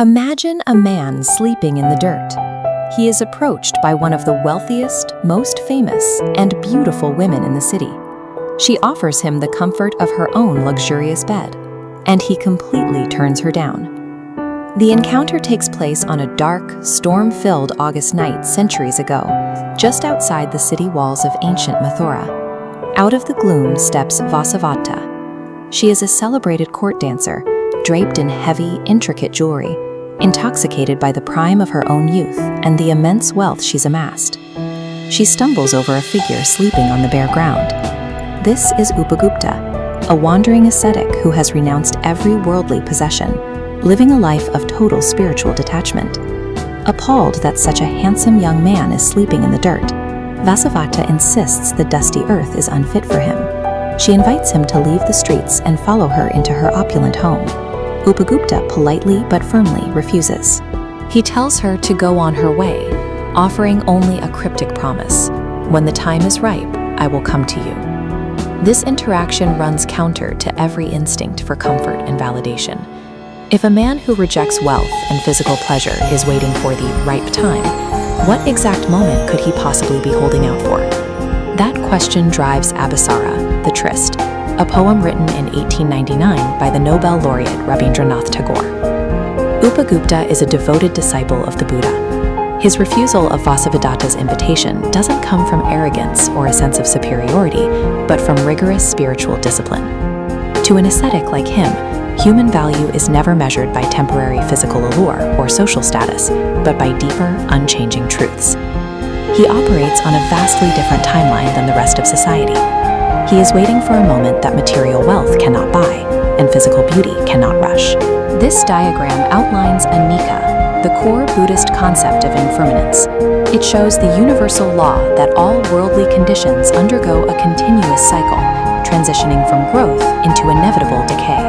Imagine a man sleeping in the dirt. He is approached by one of the wealthiest, most famous, and beautiful women in the city. She offers him the comfort of her own luxurious bed, and he completely turns her down. The encounter takes place on a dark, storm-filled August night centuries ago, just outside the city walls of ancient Mathura. Out of the gloom steps Vasavata. She is a celebrated court dancer, draped in heavy, intricate jewelry, intoxicated by the prime of her own youth and the immense wealth she's amassed. She stumbles over a figure sleeping on the bare ground. This is Upagupta, a wandering ascetic who has renounced every worldly possession, living a life of total spiritual detachment. Appalled that such a handsome young man is sleeping in the dirt, Vasavata insists the dusty earth is unfit for him. She invites him to leave the streets and follow her into her opulent home. Upagupta politely but firmly refuses. He tells her to go on her way, offering only a cryptic promise: "When the time is ripe, I will come to you." This interaction runs counter to every instinct for comfort and validation. If a man who rejects wealth and physical pleasure is waiting for the ripe time, what exact moment could he possibly be holding out for? That question drives Abhisara, the Tryst, a poem written in 1899 by the Nobel laureate Rabindranath Tagore. Upagupta is a devoted disciple of the Buddha. His refusal of Vasavadatta's invitation doesn't come from arrogance or a sense of superiority, but from rigorous spiritual discipline. To an ascetic like him, human value is never measured by temporary physical allure or social status, but by deeper, unchanging truths. He operates on a vastly different timeline than the rest of society. He is waiting for a moment that material wealth cannot buy and physical beauty cannot rush. This diagram outlines anicca, the core Buddhist concept of impermanence. It shows the universal law that all worldly conditions undergo a continuous cycle, transitioning from growth into inevitable decay.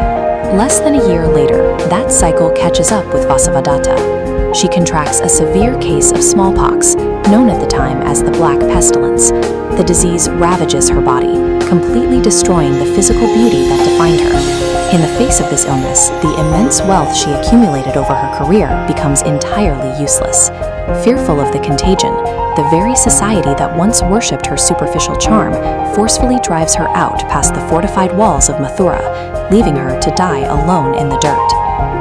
Less than a year later, that cycle catches up with Vasavadatta. She contracts a severe case of smallpox, known at the time as the Black Pestilence. The disease ravages her body, completely destroying the physical beauty that defined her. In the face of this illness, the immense wealth she accumulated over her career becomes entirely useless. Fearful of the contagion, the very society that once worshipped her superficial charm forcefully drives her out past the fortified walls of Mathura, leaving her to die alone in the dirt.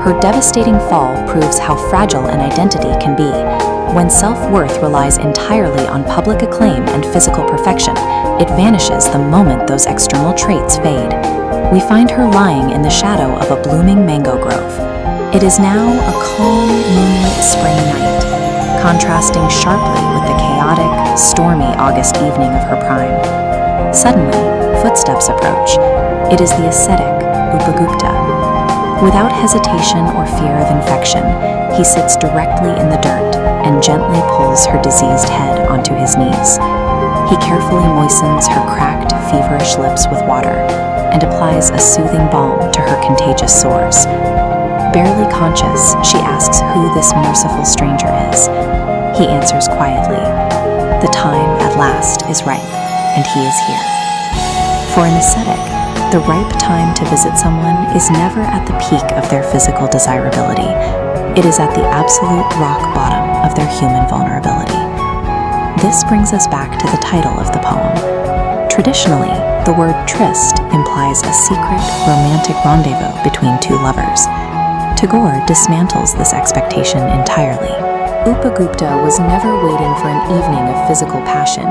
Her devastating fall proves how fragile an identity can be. When self-worth relies entirely on public acclaim and physical perfection, it vanishes the moment those external traits fade. We find her lying in the shadow of a blooming mango grove. It is now a calm, moonlit spring night, contrasting sharply with the chaotic, stormy August evening of her prime. Suddenly, footsteps approach. It is the ascetic, Upagupta. Without hesitation or fear of infection, he sits directly in the dirt and gently pulls her diseased head onto his knees. He carefully moistens her cracked, feverish lips with water and applies a soothing balm to her contagious sores. Barely conscious, she asks who this merciful stranger is. He answers quietly, "The time at last is ripe, and he is here." For an ascetic, the ripe time to visit someone is never at the peak of their physical desirability. It is at the absolute rock bottom of their human vulnerability. This brings us back to the title of the poem. Traditionally, the word tryst implies a secret, romantic rendezvous between two lovers. Tagore dismantles this expectation entirely. Upagupta was never waiting for an evening of physical passion.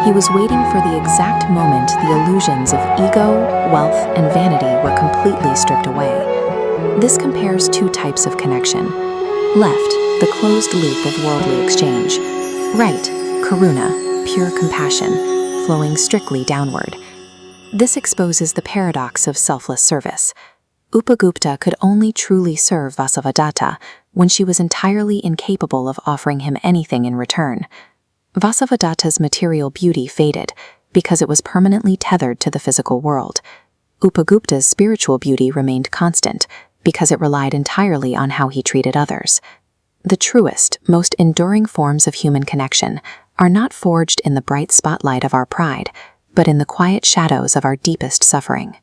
He was waiting for the exact moment the illusions of ego, wealth, and vanity were completely stripped away. This compares two types of connection. Left, the closed loop of worldly exchange. Right, karuna, pure compassion, flowing strictly downward. This exposes the paradox of selfless service. Upagupta could only truly serve Vasavadatta when she was entirely incapable of offering him anything in return. Vasavadatta's material beauty faded because it was permanently tethered to the physical world. Upagupta's spiritual beauty remained constant because it relied entirely on how he treated others. The truest, most enduring forms of human connection are not forged in the bright spotlight of our pride, but in the quiet shadows of our deepest suffering.